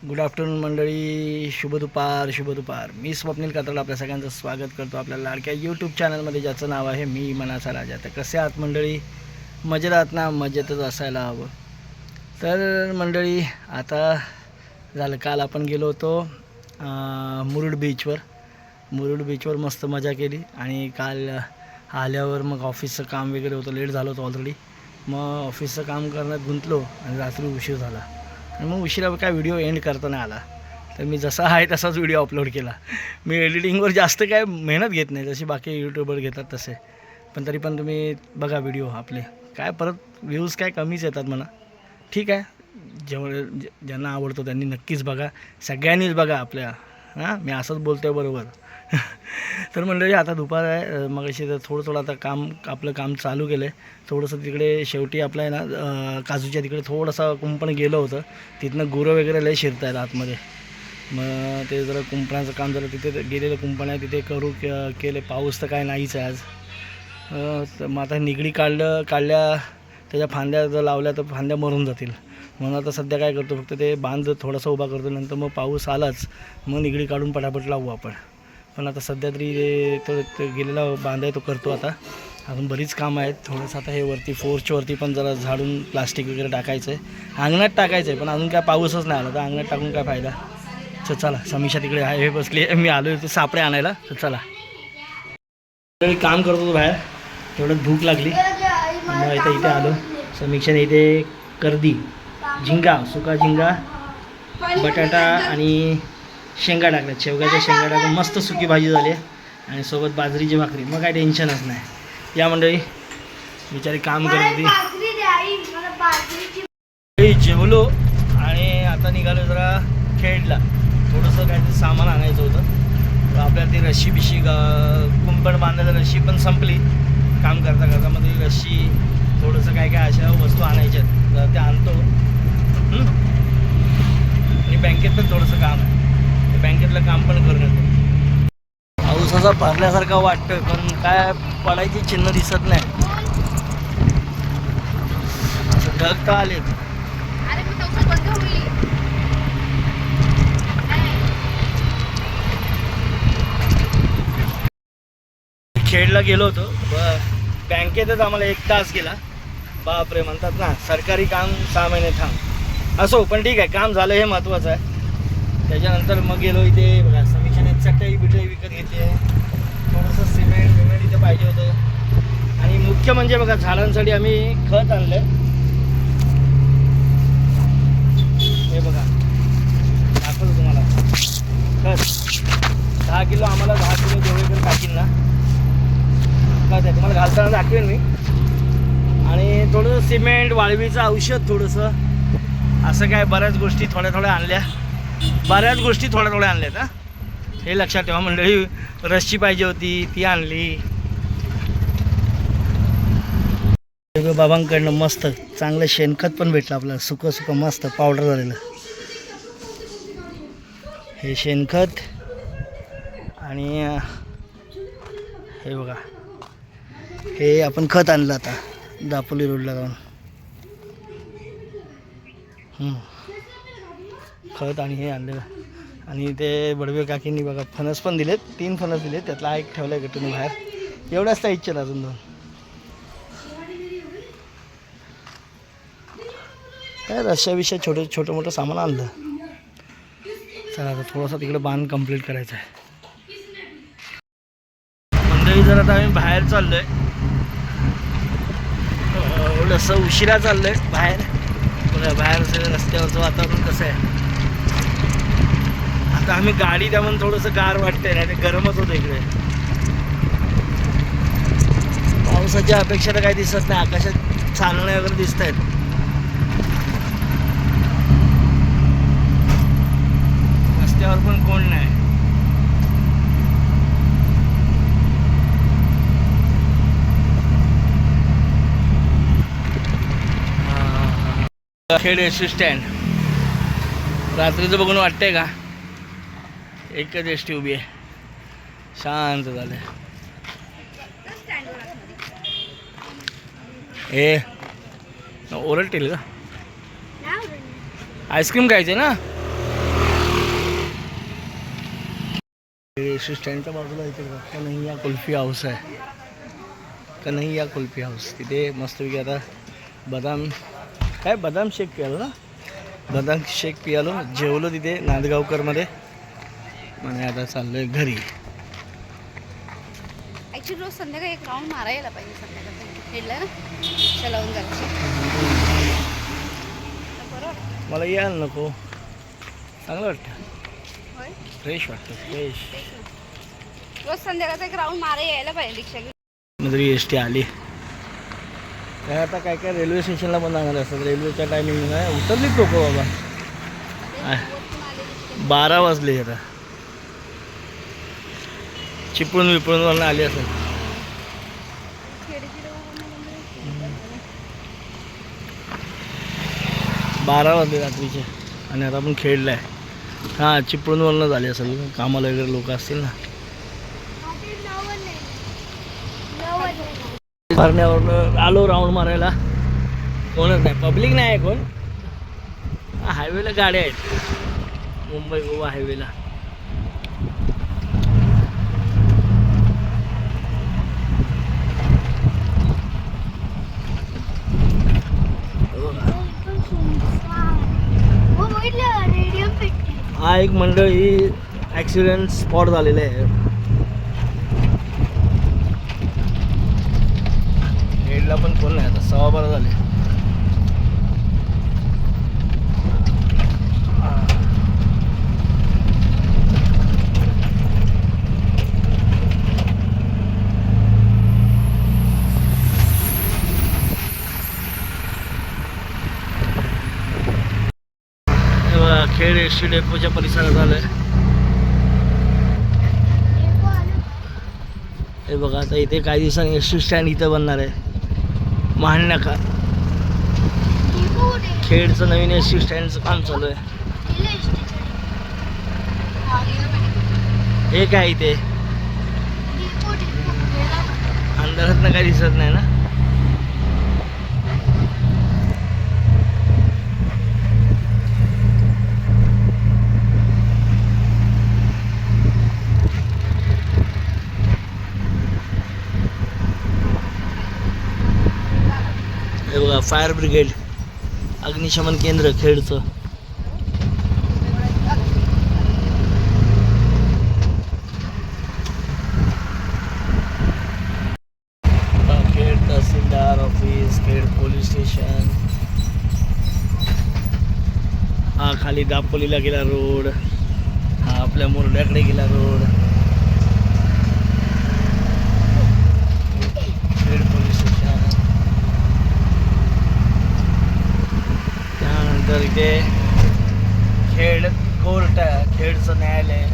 Good afternoon मंडळी, शुभ दुपार शुभ दुपार. मी स्वप्नील कातरड आपल्या सगळ्यांचं स्वागत करतो आपल्या लाडक्या यूट्यूब चॅनलमध्ये, ज्याचं नाव आहे मी मनाचा राजा. तर कसे आहात मंडळी? मजेत आहात ना? मजेतच असायला हवं. तर मंडळी, आता झालं, काल आपण गेलो होतो मुरुड बीचवर मस्त मजा केली. आणि काल आल्यावर मग ऑफिसचं काम वगैरे होतं, लेट झालं होतं ऑलरेडी. मग ऑफिसचं काम करण्यात गुंतलो आणि रात्री उशीर झाला आणि मग उशिरा काय व्हिडिओ एंड करता नाही आला. तर मी जसा आहे तसाच व्हिडिओ अपलोड केला. मी एडिटिंगवर जास्त काय मेहनत घेत नाही, जशी बाकी यूट्यूबर घेतात तसे. पण तरी पण तुम्ही बघा व्हिडिओ आपले, काय परत व्ह्यूज काय कमीच येतात म्हणा. ठीक आहे, ज्यांना आवडतो त्यांनी नक्कीच बघा, सगळ्यांनीच बघा आपल्या. मी असंच बोलतो आहे बरोबर. तर मंडळी, आता दुपार आहे. मग अशी तर थोडं आता आपलं काम चालू केलं आहे. थोडंसं तिकडे शेवटी आपलं आहे ना, काजूच्या तिकडे थोडंसं कुंपण गेलं होतं. तिथनं गुरं वगैरे लय शिरत आहेत आतमध्ये. मग ते जरा कुंपणाचं काम जरा तिथे गेलेलं कुंपण आहे, तिथे केले. पाऊस तर काय नाहीच आहे आज. मग आता निगडी काढल्या त्याच्या फांद्या जर लावल्या तर फांद्या मरून जातील. म्हणून आता सध्या काय करतो, फक्त ते बांध थोडासा उभा करतो. नंतर मग पाऊस आलाच मग निगडी काढून पटापट लावू आपण. पण आता सध्या तरी तो गेलेला बांध आहे तो करतो. आता अजून बरीच कामं आहेत. थोडंसं आता हे वरती फोर्चवरती पण जरा झाडून प्लास्टिक वगैरे टाकायचं आहे, अंगणात टाकायचं आहे. पण अजून काय पाऊसच नाही आला, तर अंगणात टाकून काय फायदा. चला, समीक्षा तिकडे आहे, हे बसली. मी आलो होते सापळे आणायला. तर चला, काम करतो बाहेर, तेवढ्यात भूक लागली मग इथे आलो. समीक्षाने इथे कर्दी, झिंगा, सुका झिंगा, बटाटा आणि शेंगा टाकल्या, शेवग्याच्या शेंगा टाकून मस्त सुकी भाजी झाली आहे. आणि सोबत बाजरीची भाकरी. मग काय टेन्शनच नाही. या मंडळी, बिचारी काम करत होती. जेवलो आणि आता निघालो जरा खेडला. थोडंसं काहीतरी सामान आणायचं होतं. तर आपल्याला ती रशी कुंपण बांधायला रशी पण संपली. काम करता मग ती रशी, थोडंसं काय अशा वस्तू आणायच्या आहेत, तर ते आणतो. आणि बँकेत पण थोडंसं काम आहे, ते बँकेतलं काम पण करून येतो. पावसाचा पडल्यासारखं वाटतं, पण काय पडायची चिन्ह दिसत नाही. असं ढग तर आले. खेडला गेलो होतो, बँकेतच आम्हाला 1 तास गेला. बापरे, म्हणतात ना सरकारी काम 6 महिने थांब. असो, पण ठीक आहे, काम झालं हे महत्त्वाचं आहे. त्याच्यानंतर मग गेलो इथे बघा, समीक्षाने चटई बिटई विकत घेतली आहे. थोडंसं सिमेंट इथे पाहिजे होतं. आणि मुख्य म्हणजे बघा, झाडांसाठी आम्ही खत आणलं. हे बघा, दाखवतो तुम्हाला. खत 10 किलो आम्हाला, 10 किलो जेवढे टाकील ना खत आहे, तुम्हाला घालताना दाखवेल मी. आणि थोडंसं सिमेंट, वाळवीचं औषध थोडंसं, असं काय बऱ्याच गोष्टी थोड्या आणल्या. आणल्यात. हे लक्षात ठेवा मंडळी. रस्सी पाहिजे होती, ती आणली. बाबांकडनं मस्त चांगलं शेणखत पण भेटलं आपल्याला, सुकं मस्त पावडर झालेलं. हे शेणखत. आणि हे बघा, हे आपण खत आणलं आता दापोली रोडला जाऊन. खत आणि हे आणलं. आणि ते बडवे काकींनी बघा फणस पण दिलेत, 3 फणस दिलेत, त्यातला एक ठेवला आहे गटून बाहेर. एवढ्याच त्या इच्छा अजून 2. काय रश्याविषयी छोटं मोठं सामान आणलं. चला, आता थोडंसं तिकडे बांध कंप्लीट करायचं आहे. मंडळी, जर आता आम्ही बाहेर चाललो आहे, थोडंसं उशिरा चाललो आहे बाहेर. बघा बाहेर सगळं रस्त्यावरचं वातावरण कसं आहे. आता आम्ही गाडी त्यामुळे थोडंसं गार वाटतंय, नाही ते गरमच होतं इकडे. पावसाची अपेक्षा तर काही दिसत नाही, आकाशात चांदणे वगैरे दिसत आहेत. रस्त्यावर पण कोण नाही. Khed S T stand. रात्रीचं बघून वाटतंय का, एकच एस टी उभी आहे, शांत झालं. हे ओरडतील का? आईस्क्रीम खायचे ना? एस टी स्टँडच्या बाजूला इथे कन्हैया कुल्फी हाऊस आहे. कन्हैया कुल्फी हाऊस तिथे मस्तपैकी आता बदाम शेक पियालो ना. बदाम शेक पियालो, जेवलो तिथे नांदगावकरमध्ये आणि आता चाललोय घरी. ॲक्च्युली रोज संध्याकाळी एक राऊंड मारायला पाहिजे. संध्याकाळी खेळलं ना चलावून जायचं बरोबर. मला यायला नको, चांगलं वाटतं, होय फ्रेश वाटतं, फ्रेश. रोज संध्याकाळचा एक राऊंड मारा यायला पाहिजे रिक्षा घेऊन. तरी एस टी आली काय. आता काय काय रेल्वे स्टेशनला पण जाणार असतात. रेल्वेच्या टायमिंग नाही उतरलीच लोक बाबा. 12 वाजले आता. चिपळूण विपळूणवरून आली असेल. 12 वाजले रात्रीचे आणि आता आपण खेळला आहे. हां चिपळूणवरून झाले असेल, कामाला वगैरे लोक असतील ना. भरण्यावरून आलो राऊंड मारायला. कोणच नाही, पब्लिक नाही आहे कोण. हायवेला गाड्या आहेत, मुंबई गोवा हायवेला. हा एक मंडळी ॲक्सिडेंट स्पॉट झालेले आहे. हेडला पण कोण नाही, आता 12:15 झाले. खेड एस टी डेपोच्या परिसरात आलोय. हे बघा आता इथे काही दिवसांनी एस टी स्टँड इथं बनणार आहे. महानाका खेडचं नवीन एस टी स्टँडचं काम चालू आहे. हे काय इथे अंधारात काही दिसत नाही ना. हे बघा फायर ब्रिगेड अग्निशमन केंद्र खेडचं. खेड तहसीलदार ऑफिस, खेड पोलीस स्टेशन. हा खाली दापोलीला गेला रोड, हा आपल्या मोरड्याकडे गेला रोड. Khed police station. त्यानंतर इथे खेड कोर्ट आहे, खेडचं न्यायालय.